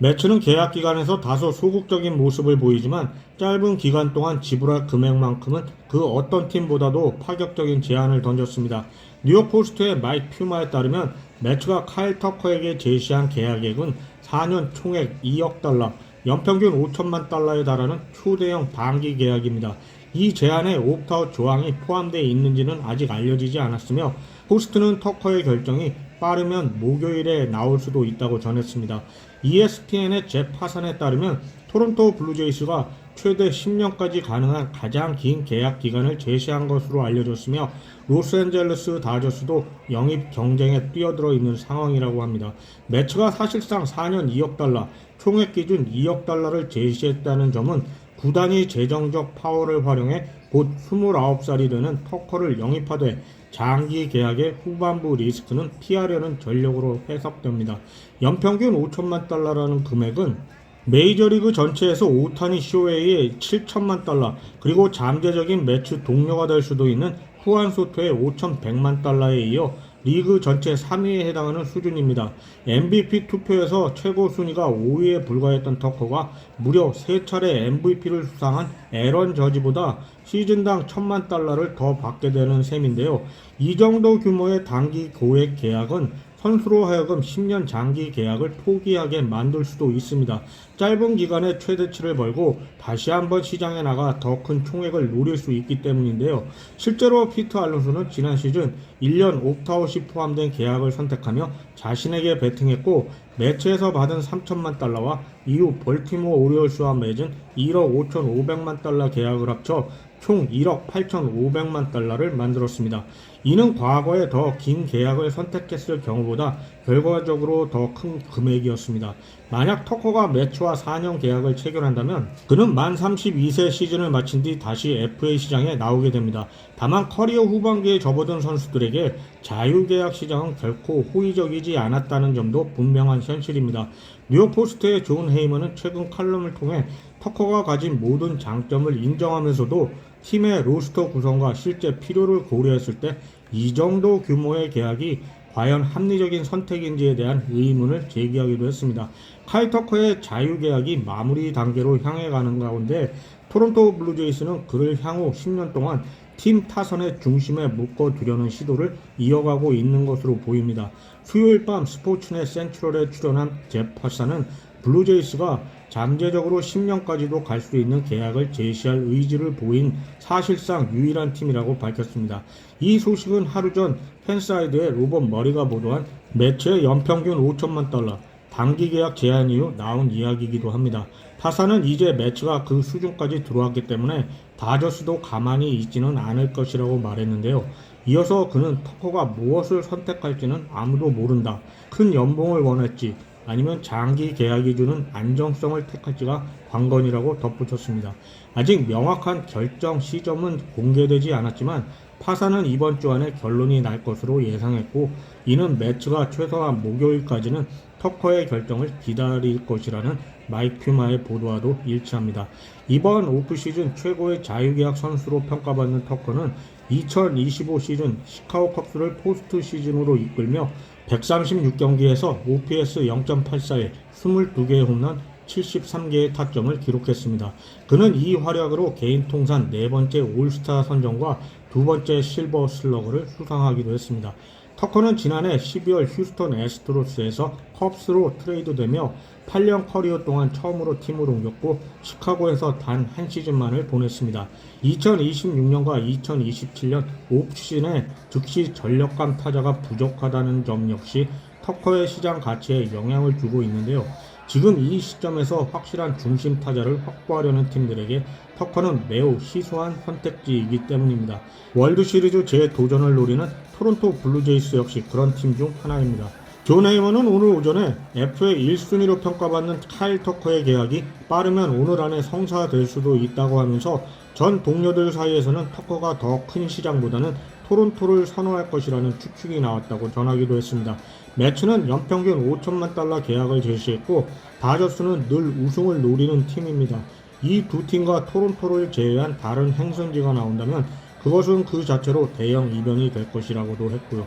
매츠는 계약 기간에서 다소 소극적인 모습을 보이지만 짧은 기간 동안 지불할 금액만큼은 그 어떤 팀보다도 파격적인 제안을 던졌습니다. 뉴욕 포스트의 마이크 퓨마에 따르면 매츠가 카일 터커에게 제시한 계약액은 4년 총액 2억 달러, 연평균 5천만 달러에 달하는 초대형 단기 계약입니다. 이 제안에 옵트아웃 조항이 포함되어 있는지는 아직 알려지지 않았으며 포스트는 터커의 결정이 빠르면 목요일에 나올 수도 있다고 전했습니다. ESPN의 제 파산에 따르면 토론토 블루제이스가 최대 10년까지 가능한 가장 긴 계약 기간을 제시한 것으로 알려졌으며 로스앤젤레스 다저스도 영입 경쟁에 뛰어들어 있는 상황이라고 합니다. 매츠가 사실상 4년 2억 달러, 총액 기준 2억 달러를 제시했다는 점은 구단이 재정적 파워를 활용해 곧 29살이 되는 터커를 영입하되 장기 계약의 후반부 리스크는 피하려는 전력으로 해석됩니다. 연평균 5천만 달러라는 금액은 메이저리그 전체에서 오타니 쇼헤이의 7천만 달러, 그리고 잠재적인 매치 동료가 될 수도 있는 후안 소토의 5,100만 달러에 이어 리그 전체 3위에 해당하는 수준입니다. MVP 투표에서 최고 순위가 5위에 불과했던 터커가 무려 3차례 MVP를 수상한 에런 저지보다 시즌당 1,000만 달러를 더 받게 되는 셈인데요. 이 정도 규모의 단기 고액 계약은 선수로 하여금 10년 장기 계약을 포기하게 만들 수도 있습니다. 짧은 기간에 최대치를 벌고 다시 한번 시장에 나가 더 큰 총액을 노릴 수 있기 때문인데요. 실제로 피트 알론소는 지난 시즌 1년 옵트아웃이 포함된 계약을 선택하며 자신에게 베팅했고 매치에서 받은 3천만 달러와 이후 벌티모어 오리올스와 맺은 1억 5,500만 달러 계약을 합쳐 총 1억 8,500만 달러를 만들었습니다. 이는 과거에 더 긴 계약을 선택했을 경우보다 결과적으로 더 큰 금액이었습니다. 만약 터커가 매치와 4년 계약을 체결한다면 그는 만 32세 시즌을 마친 뒤 다시 FA 시장에 나오게 됩니다. 다만 커리어 후반기에 접어든 선수들에게 자유계약 시장은 결코 호의적이지 않았다는 점도 분명한 현실입니다. 뉴욕 포스트의 존 헤이먼은 최근 칼럼을 통해 터커가 가진 모든 장점을 인정하면서도 팀의 로스터 구성과 실제 필요를 고려했을 때 이 정도 규모의 계약이 과연 합리적인 선택인지에 대한 의문을 제기하기도 했습니다. 카일 터커의 자유계약이 마무리 단계로 향해 가는 가운데 토론토 블루제이스는 그를 향후 10년 동안 팀 타선의 중심에 묶어두려는 시도를 이어가고 있는 것으로 보입니다. 수요일 밤 스포츠넷 센트럴에 출연한 제 파사는 블루제이스가 잠재적으로 10년까지도 갈 수 있는 계약을 제시할 의지를 보인 사실상 유일한 팀이라고 밝혔습니다. 이 소식은 하루 전 팬사이드의 로봇 머리가 보도한 매치의 연평균 5천만 달러 단기 계약 제한 이후 나온 이야기이기도 합니다. 타사는 이제 매치가 그 수준까지 들어왔기 때문에 다저스도 가만히 있지는 않을 것이라고 말했는데요. 이어서 그는 터커가 무엇을 선택할지는 아무도 모른다. 큰 연봉을 원할지 아니면 장기 계약이 주는 안정성을 택할지가 관건이라고 덧붙였습니다. 아직 명확한 결정 시점은 공개되지 않았지만 파사는 이번 주 안에 결론이 날 것으로 예상했고 이는 매치가 최소한 목요일까지는 터커의 결정을 기다릴 것이라는 마이크 퓨마의 보도와도 일치합니다. 이번 오프시즌 최고의 자유계약 선수로 평가받는 터커는 2025 시즌 시카고 컵스를 포스트 시즌으로 이끌며 136경기에서 OPS 0.84에 22개의 홈런 73개의 타점을 기록했습니다. 그는 이 활약으로 개인 통산 4번째 올스타 선정과 2번째 실버 슬러그를 수상하기도 했습니다. 터커는 지난해 12월 휴스턴 애스트로스에서 컵스로 트레이드되며 8년 커리어 동안 처음으로 팀을 옮겼고 시카고에서 단 한 시즌만을 보냈습니다. 2026년과 2027년 오프시즌에 즉시 전력감 타자가 부족하다는 점 역시 터커의 시장 가치에 영향을 주고 있는데요. 지금 이 시점에서 확실한 중심 타자를 확보하려는 팀들에게 터커는 매우 희소한 선택지이기 때문입니다. 월드시리즈 재도전을 노리는 토론토 블루제이스 역시 그런 팀 중 하나입니다. 존 헤이먼은 오늘 오전에 FA 1순위로 평가받는 카일 터커의 계약이 빠르면 오늘 안에 성사될 수도 있다고 하면서 전 동료들 사이에서는 터커가 더 큰 시장보다는 토론토를 선호할 것이라는 추측이 나왔다고 전하기도 했습니다. 매치는 연평균 5천만 달러 계약을 제시했고 다저스는 늘 우승을 노리는 팀입니다. 이 두 팀과 토론토를 제외한 다른 행선지가 나온다면 그것은 그 자체로 대형 이변이 될 것이라고도 했고요.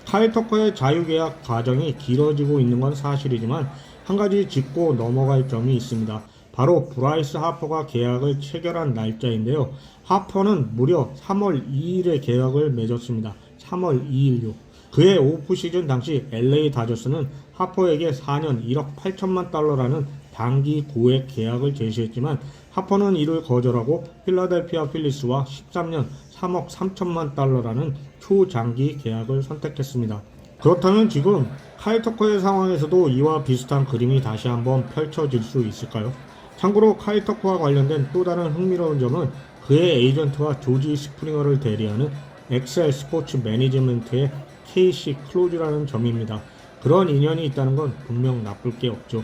카일 터커의 자유계약 과정이 길어지고 있는 건 사실이지만 한 가지 짚고 넘어갈 점이 있습니다. 바로 브라이스 하퍼가 계약을 체결한 날짜인데요. 하퍼는 무려 3월 2일에 계약을 맺었습니다. 3월 2일요. 그의 오프 시즌 당시 LA 다저스는 하퍼에게 4년 1억 8천만 달러라는 단기 고액 계약을 제시했지만 하퍼는 이를 거절하고 필라델피아 필리스와 13년 3억 3천만 달러라는 초장기 계약을 선택했습니다. 그렇다면 지금 카일 터커의 상황에서도 이와 비슷한 그림이 다시 한번 펼쳐질 수 있을까요? 참고로 카일 터커와 관련된 또 다른 흥미로운 점은 그의 에이전트와 조지 스프링어를 대리하는 엑셀 스포츠 매니지먼트의 KC 클로즈라는 점입니다. 그런 인연이 있다는 건 분명 나쁠 게 없죠.